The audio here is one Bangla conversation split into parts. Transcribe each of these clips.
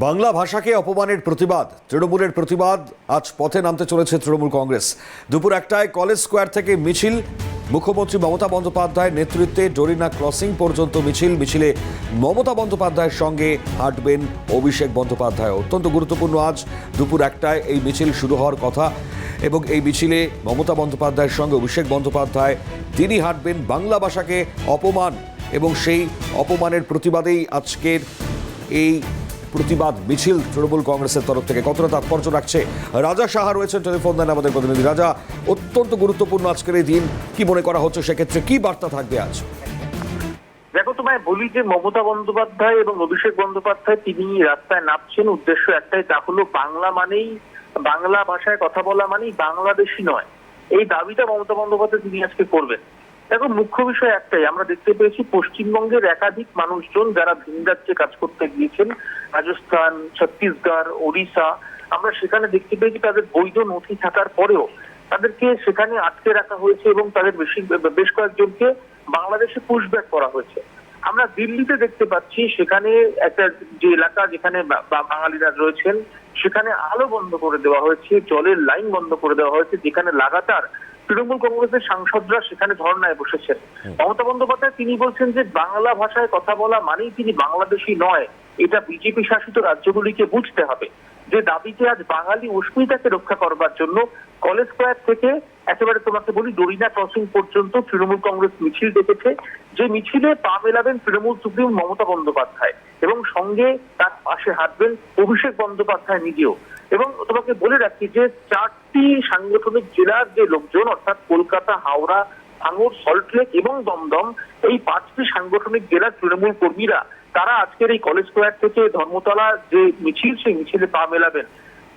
বাংলা ভাষাকে অপমানের প্রতিবাদ, তৃণমূলের প্রতিবাদ। আজ পথে নামতে চলেছে তৃণমূল কংগ্রেস। দুপুর 1টায় কলেজ স্কোয়ার থেকে মিছিল। মুখ্যমন্ত্রী মমতা বন্দ্যোপাধ্যায়ের নেতৃত্বে ডোরিনা ক্রসিং পর্যন্ত মিছিলে মমতা বন্দ্যোপাধ্যায়ের সঙ্গে হাঁটবেন অভিষেক বন্দ্যোপাধ্যায়। অত্যন্ত গুরুত্বপূর্ণ, আজ দুপুর 1টায় এই মিছিল শুরু হওয়ার কথা এবং এই মিছিলে মমতা বন্দ্যোপাধ্যায়ের সঙ্গে অভিষেক বন্দ্যোপাধ্যায় তিনি হাঁটবেন। বাংলা ভাষাকে অপমান এবং সেই অপমানের প্রতিবাদেই আজকের এই প্রতিবাদ মিছিল তৃণমূল কংগ্রেসের তরফ থেকে। কতটা তাৎপর্য রাখছে, রাজা সাহা রয়েছেন টেলিফোন দেন আমাদের প্রতিনিধি। রাজা, অত্যন্ত গুরুত্বপূর্ণ আজকের এই দিন, কি মনে করা হচ্ছে, সেক্ষেত্রে কি বার্তা থাকবে আজ? দেখো, তোমায় বলি যে মমতা বন্দ্যোপাধ্যায় এবং অভিষেক বন্দ্যোপাধ্যায় তিনি রাস্তায় নামছেন, উদ্দেশ্য একটাই, তা হলো বাংলা মানেই, বাংলা ভাষায় কথা বলা মানেই বাংলাদেশি নয়, এই দাবিটা মমতা বন্দ্যোপাধ্যায় তিনি আজকে করবেন। দেখো, মুখ্য বিষয় একটাই, আমরা দেখতে পেয়েছি পশ্চিমবঙ্গের একাধিক মানুষজন যারা ভিন রাজ্যে কাজ করতে গিয়েছেন, রাজস্থান, ছত্তিশগড়, ওড়িশা, আমরা সেখানে দেখতে পেয়েছি তাদের বৈধ নথি থাকার পরেও তাদেরকে সেখানে আটকে রাখা হয়েছে এবং তাদের বেশ কয়েকজনকে বাংলাদেশে পুশব্যাক করা হয়েছে। আমরা দিল্লিতে দেখতে পাচ্ছি সেখানে একটা যে এলাকা যেখানে বাঙালিরা রয়েছেন সেখানে আলো বন্ধ করে দেওয়া হয়েছে, জলের লাইন বন্ধ করে দেওয়া হয়েছে, যেখানে লাগাতার তৃণমূল কংগ্রেসের সাংসদরা সেখানে ধর্নায় বসেছেন। মমতা বন্দ্যোপাধ্যায় তিনি বলছেন যে বাংলা ভাষায় কথা বলা মানেই তিনি বাংলাদেশি নয়, এটা বিজেপি শাসিত রাজ্যগুলিকে বুঝতে হবে। যে দাবিতে আজ বাঙালি অস্মিতাকে রক্ষা করবার জন্য কলেজ স্কোয়ার থেকে একেবারে তোমাকে বলি ডোরিনা ক্রসিং পর্যন্ত তৃণমূল কংগ্রেস মিছিল ডেকেছে, যে মিছিলে পা মেলাবেন তৃণমূল সুপ্রিম মমতা বন্দ্যোপাধ্যায় এবং সঙ্গে তার পাশে হাঁটবেন অভিষেক বন্দ্যোপাধ্যায় নিজেও। এবং তোমাকে বলে রাখি যে 4টি সাংগঠনিক জেলার যে লোকজন, অর্থাৎ কলকাতা, হাওড়া, ভাঙড়, সল্টলেক এবং দমদম, এই 5টি সাংগঠনিক জেলার তৃণমূল কর্মীরা তারা আজকের এই কলেজ স্কোয়ার থেকে ধর্মতলা যে মিছিল, সেই মিছিলে পা মেলাবেন।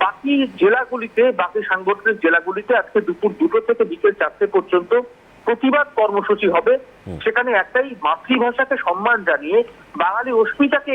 বাকি জেলাগুলিতে, বাকি সাংগঠনিক জেলাগুলিতে আজকে দুপুর 2টো থেকে বিকেল 4টে পর্যন্ত প্রতিবাদ কর্মসূচি হবে। সেখানে একটাই, মাতৃভাষাকে সম্মান জানিয়ে বাঙালি অস্মিতাকে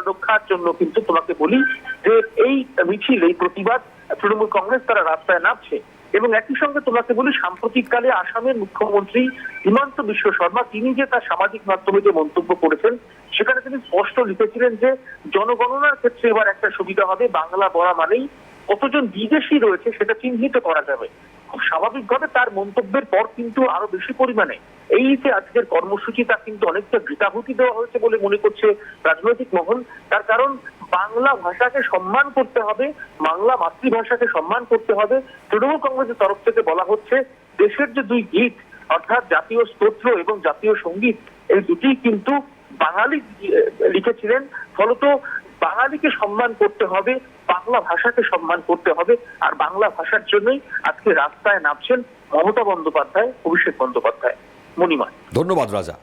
রক্ষার জন্য কিন্তু তোমাকে বলি যে এই মিছিল, এই প্রতিবাদ তৃণমূল কংগ্রেস তারা রাস্তায় নামছে। এবং একই সঙ্গে তোমাকে বলি, সাম্প্রতিককালে আসামের মুখ্যমন্ত্রী হিমন্ত বিশ্ব শর্মা তিনি যে তার সামাজিক মাধ্যমে যে মন্তব্য করেছেন সেখানে তিনি স্পষ্ট লিখেছিলেন যে জনগণনার ক্ষেত্রে এবার একটা সুবিধা হবে, বাংলা বলা মানেই কতজন বিদেশি রয়েছে সেটা চিহ্নিত করা যাবে। খুব স্বাভাবিকভাবে তার মন্তব্যের পর কিন্তু আরো বেশি পরিমাণে এই যে আজকের কর্মসূচি তা কিন্তু অনেকটা বৃতাহুতি দেওয়া হয়েছে বলে মনে করছে রাজনৈতিক মহল। তার কারণ বাংলা ভাষাকে সম্মান করতে হবে, বাংলা মাতৃভাষাকে সম্মান করতে হবে। তৃণমূল কংগ্রেসের তরফ থেকে বলা হচ্ছে দেশের যে 2 গীত, অর্থাৎ জাতীয় স্তোত্র এবং জাতীয় সঙ্গীত, এই দুটি কিন্তু বাঙালি লিখেছিলেন, ফলত বাঙালিকে সম্মান করতে হবে, বাংলা ভাষাকে সম্মান করতে হবে। আর বাংলা ভাষার জন্যই আজকে রাস্তায় নামছেন মমতা বন্দ্যোপাধ্যায়, অভিষেক বন্দ্যোপাধ্যায়। মণিমা, ধন্যবাদ রাজা।